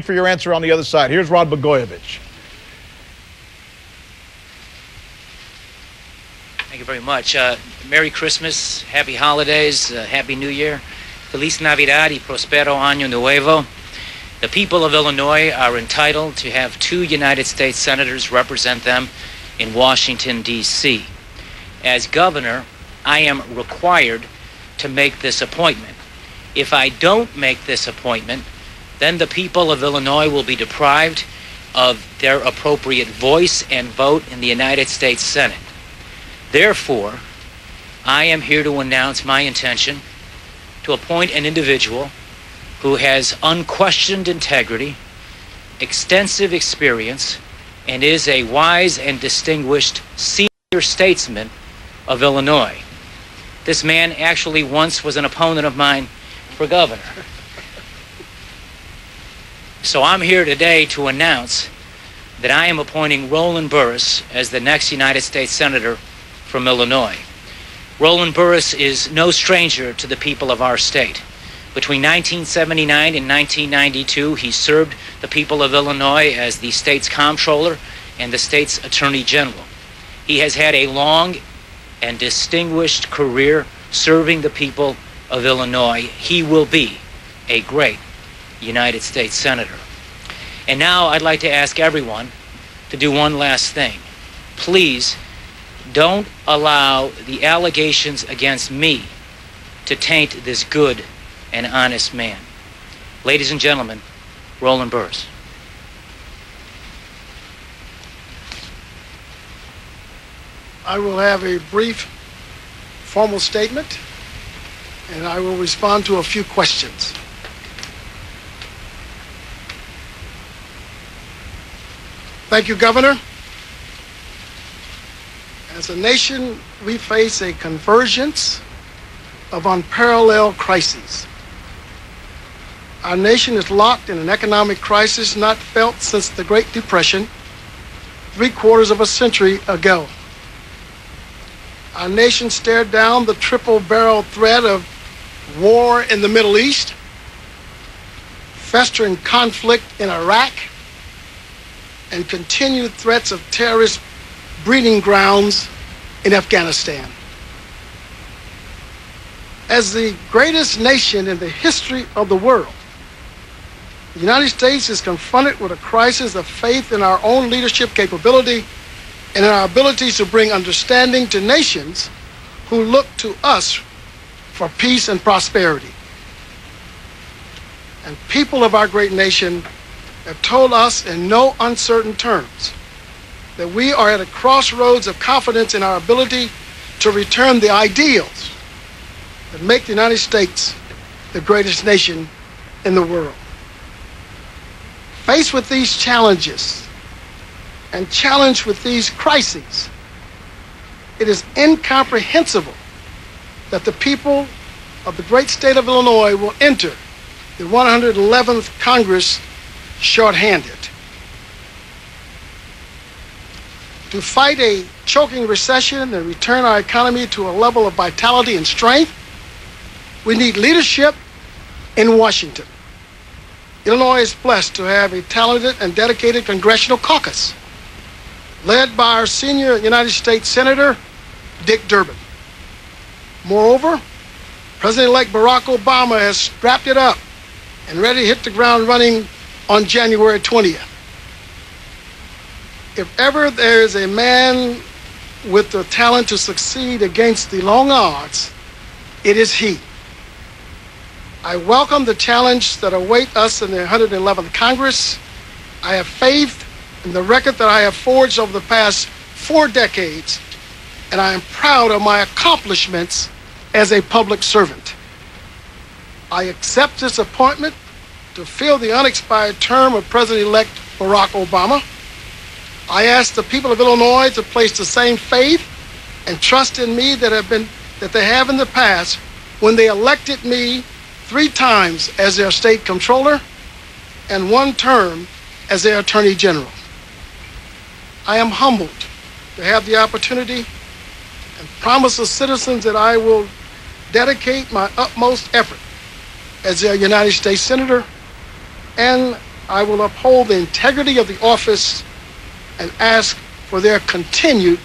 for your answer on the other side. Here's Rod Blagojevich. Thank you very much. Merry Christmas, Happy Holidays, Happy New Year. Feliz Navidad y Prospero Año Nuevo. The people of Illinois are entitled to have 2 United States senators represent them in Washington, D.C. As governor, I am required to make this appointment. If I don't make this appointment, then the people of Illinois will be deprived of their appropriate voice and vote in the United States Senate. Therefore, I am here to announce my intention to appoint an individual who has unquestioned integrity, extensive experience, and is a wise and distinguished senior statesman of Illinois. This man actually once was an opponent of mine for governor. So I'm here today to announce that I am appointing Roland Burris as the next United States Senator from Illinois. Roland Burris is no stranger to the people of our state. Between 1979 and 1992, he served the people of Illinois as the state's comptroller and the state's attorney general. He has had a long and distinguished career serving the people of Illinois. He will be a great United States Senator. And now I'd like to ask everyone to do one last thing. Please don't allow the allegations against me to taint this good and honest man. Ladies and gentlemen, Roland Burris. I will have a brief formal statement, and I will respond to a few questions. Thank you, Governor. As a nation, we face a convergence of unparalleled crises. Our nation is locked in an economic crisis not felt since the Great Depression, 3/4 of a century ago. Our nation stared down the triple-barrel threat of war in the Middle East, festering conflict in Iraq, and continued threats of terrorist breeding grounds in Afghanistan. As the greatest nation in the history of the world, the United States is confronted with a crisis of faith in our own leadership capability and in our abilities to bring understanding to nations who look to us for peace and prosperity. And people of our great nation have told us in no uncertain terms that we are at a crossroads of confidence in our ability to return the ideals that make the United States the greatest nation in the world. Faced with these challenges and challenged with these crises, it is incomprehensible that the people of the great state of Illinois will enter the 111th Congress shorthanded. To fight a choking recession and return our economy to a level of vitality and strength, we need leadership in Washington. Illinois is blessed to have a talented and dedicated congressional caucus led by our senior United States Senator, Dick Durbin. Moreover, President-elect Barack Obama has strapped it up and ready to hit the ground running on January 20th. If ever there is a man with the talent to succeed against the long odds, it is he. I welcome the challenge that await us in the 111th Congress. I have faith in the record that I have forged over the past 4 decades, and I am proud of my accomplishments as a public servant. I accept this appointment to fill the unexpired term of President-elect Barack Obama. I ask the people of Illinois to place the same faith and trust in me that they have in the past when they elected me 3 times as their state comptroller and 1 term as their attorney general. I am humbled to have the opportunity and promise the citizens that I will dedicate my utmost effort as their United States Senator and I will uphold the integrity of the office and ask for their continued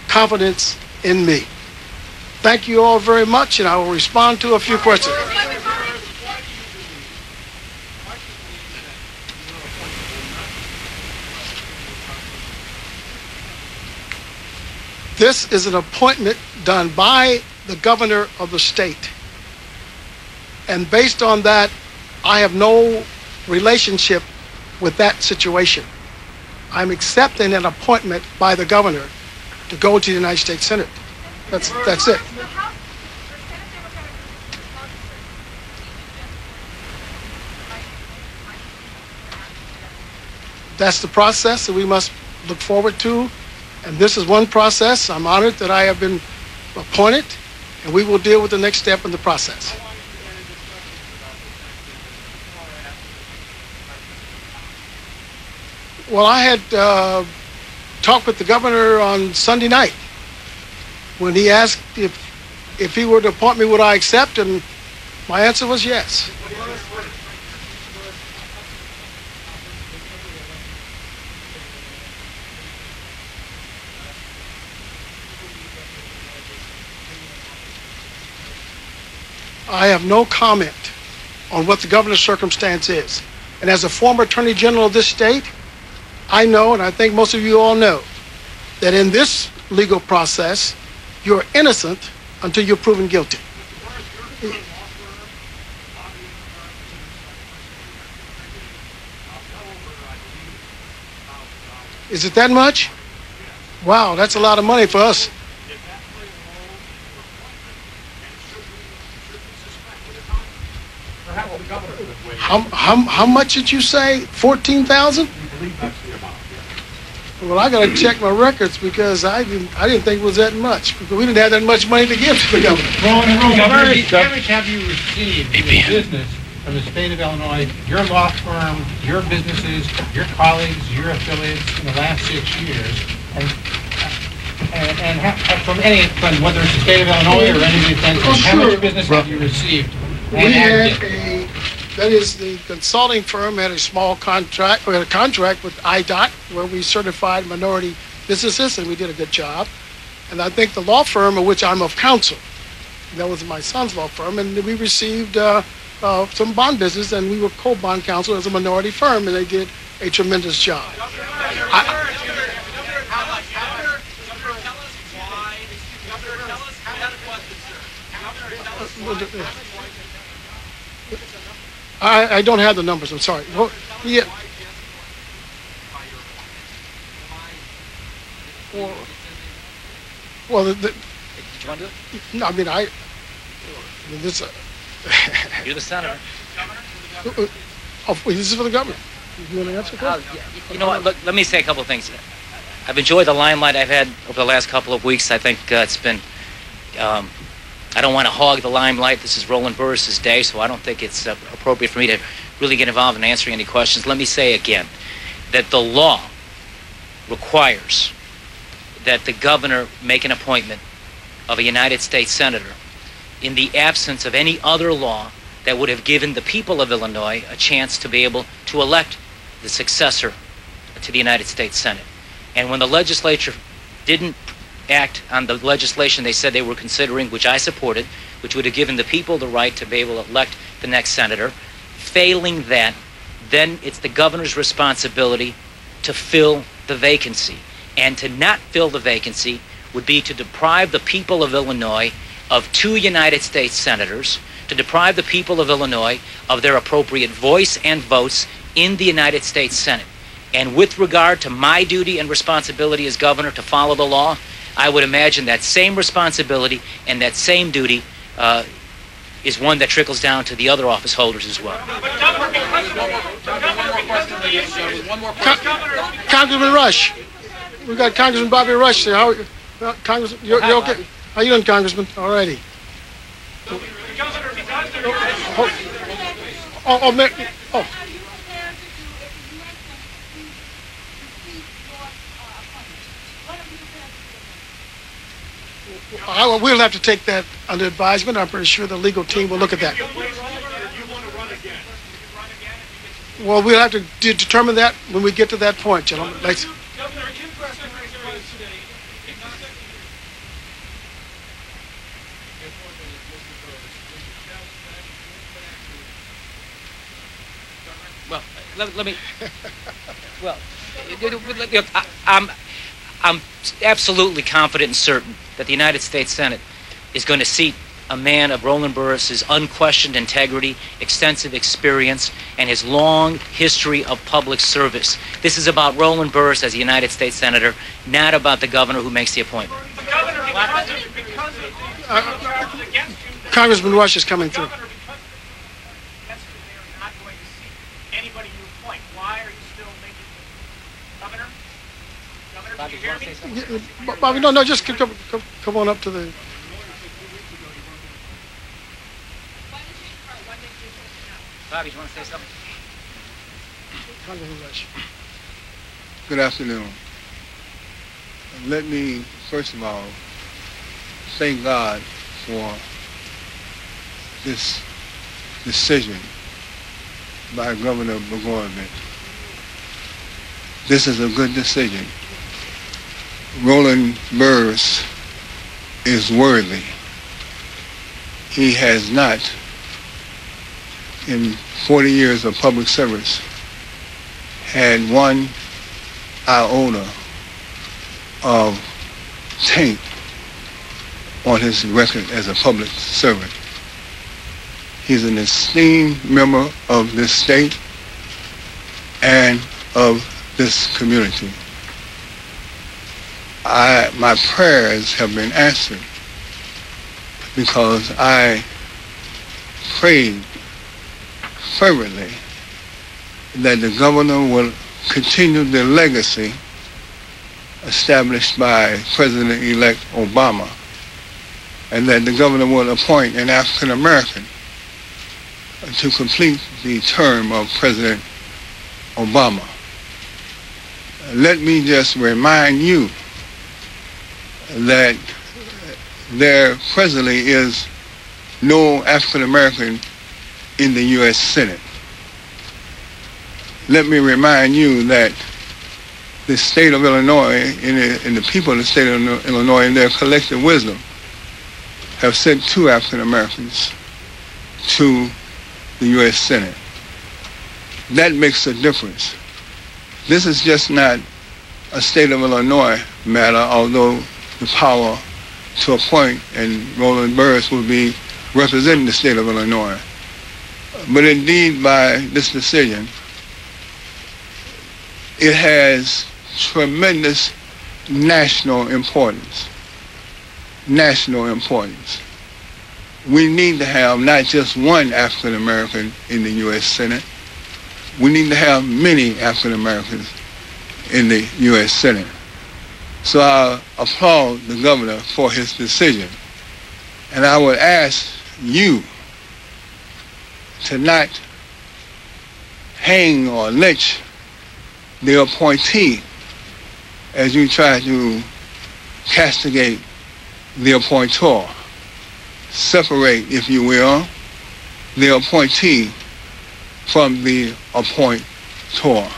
confidence in me. Thank you all very much, and I will respond to a few questions. This is an appointment done by the governor of the state. And based on that, I have no relationship with that situation. I'm accepting an appointment by the governor to go to the United States Senate. That's it. That's the process that we must look forward to. And this is one process. I'm honored that I have been appointed, and we will deal with the next step in the process. Well, I had talked with the governor on Sunday night when he asked if he were to appoint me, would I accept? And my answer was yes. I have no comment on what the governor's circumstance is. And as a former attorney general of this state, I know, and I think most of you all know, that in this legal process, you're innocent until you're proven guilty. Is it that much? Wow, that's a lot of money for us. How much did you say? 14,000? Well, I got to check my records because I didn't think it was that much because we didn't have that much money to give to the governor. How much have you received in business from the state of Illinois, your law firm, your businesses, your colleagues, your affiliates in the last 6 years, and from whether it's the state of Illinois or any of the offenses, how much business have you received? That is, the consulting firm had a small contract, we had a contract with IDOT where we certified minority businesses, and we did a good job. And I think the law firm of which I'm of counsel, that was my son's law firm, and we received some bond business, and we were co-bond counsel as a minority firm, and they did a tremendous job. I don't have the numbers, I'm sorry. Well, yeah. Well, Did you want to do it? no, I mean, this. You're the senator. This is for the government. You want to answer that? You know what? Look, let me say a couple of things. I've enjoyed the limelight I've had over the last couple of weeks. I think it's been. I don't want to hog the limelight. This is Roland Burris' day, so I don't think it's appropriate for me to really get involved in answering any questions. Let me say again that the law requires that the governor make an appointment of a United States senator in the absence of any other law that would have given the people of Illinois a chance to be able to elect the successor to the United States Senate. And when the legislature didn't act on the legislation they said they were considering, which I supported, which would have given the people the right to be able to elect the next senator, failing that, then it's the governor's responsibility to fill the vacancy. And to not fill the vacancy would be to deprive the people of Illinois of 2 United States senators, to deprive the people of Illinois of their appropriate voice and votes in the United States Senate. And with regard to my duty and responsibility as governor to follow the law, I would imagine that same responsibility and that same duty is one that trickles down to the other office holders as well. Congressman Rush. We got Congressman Bobby Rush there. Congressman, you're okay? How you doing, Congressman? All righty. Oh. We'll have to take that under advisement. I'm pretty sure the legal team will look at that. Well, we'll have to determine that when we get to that point, gentlemen. Governor, two questions was well, let me. Well, I'm absolutely confident and certain that the United States Senate is going to seat a man of Roland Burris's unquestioned integrity, extensive experience, and his long history of public service. This is about Roland Burris as a United States Senator, not about the governor who makes the appointment. Congressman Rush is coming through. Bobby, you want to say something? Bobby, no, just come on up to the... Bobby, you want to say something? Congressman Rush. Good afternoon. Let me, first of all, thank God for this decision by Governor Blagojevich. This is a good decision. Roland Burris is worthy. He has not, in 40 years of public service, had one iota of taint on his record as a public servant. He's an esteemed member of this state and of this community. My prayers have been answered because I prayed fervently that the governor will continue the legacy established by President-elect Obama, and that the governor will appoint an African American to complete the term of President Obama. Let me just remind you that there presently is no African American in the U.S. Senate. Let me remind you that the state of Illinois and the people of the state of Illinois, in their collective wisdom, have sent 2 African Americans to the U.S. Senate. That makes a difference. This is just not a state of Illinois matter, although the power to appoint and Roland Burris will be representing the state of Illinois. But indeed, by this decision, it has tremendous national importance. National importance. We need to have not just one African American in the U.S. Senate. We need to have many African Americans in the U.S. Senate. So I applaud the governor for his decision. And I would ask you to not hang or lynch the appointee as you try to castigate the appointor. Separate, if you will, the appointee from the appointor.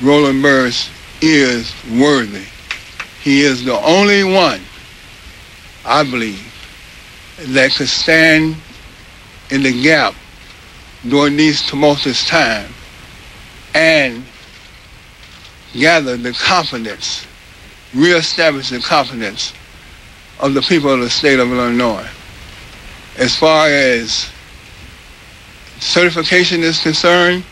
Roland Burris is worthy. He is the only one, I believe, that could stand in the gap during these tumultuous times and gather the confidence, reestablish the confidence of the people of the state of Illinois. As far as certification is concerned,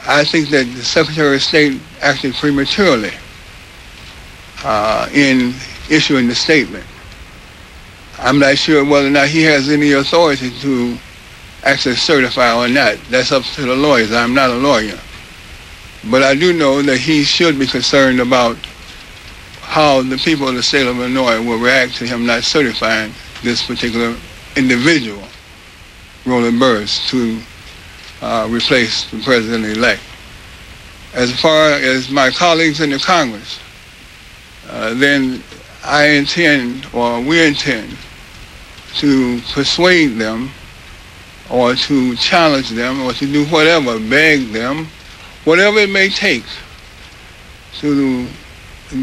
I think that the Secretary of State acted prematurely in issuing the statement. I'm not sure whether or not he has any authority to actually certify or not. That's up to the lawyers. I'm not a lawyer. But I do know that he should be concerned about how the people of the state of Illinois will react to him not certifying this particular individual, Roland Burris, to replace the president-elect. As far as my colleagues in the Congress, then I intend, or we intend, to persuade them or to challenge them or to do whatever, beg them, whatever it may take to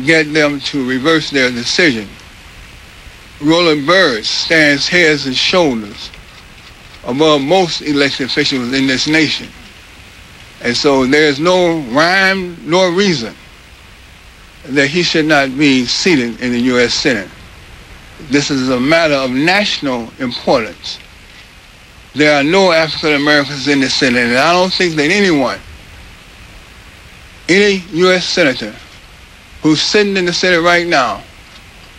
get them to reverse their decision. Roland Burris stands heads and shoulders above most elected officials in this nation. And so there's no rhyme nor reason that he should not be seated in the U.S. Senate. This is a matter of national importance. There are no African Americans in the Senate, and I don't think that anyone, any U.S. senator who's sitting in the Senate right now,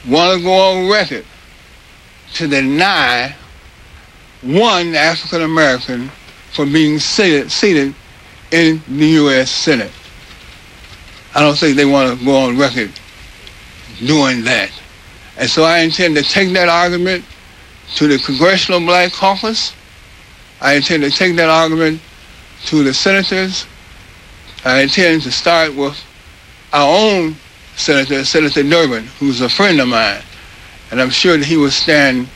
want to go on record to deny one African American for being seated in the U.S. Senate. I don't think they want to go on record doing that. And so I intend to take that argument to the Congressional Black Caucus. I intend to take that argument to the senators. I intend to start with our own senator, Senator Durbin, who's a friend of mine. And I'm sure that he will stand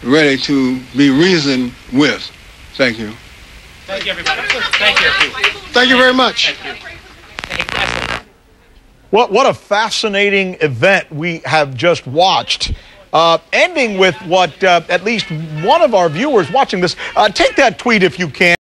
ready to be reasoned with. Thank you. Thank you, everybody. Thank you. Thank you very much. What a fascinating event we have just watched. Ending with what at least one of our viewers watching this, take that tweet if you can.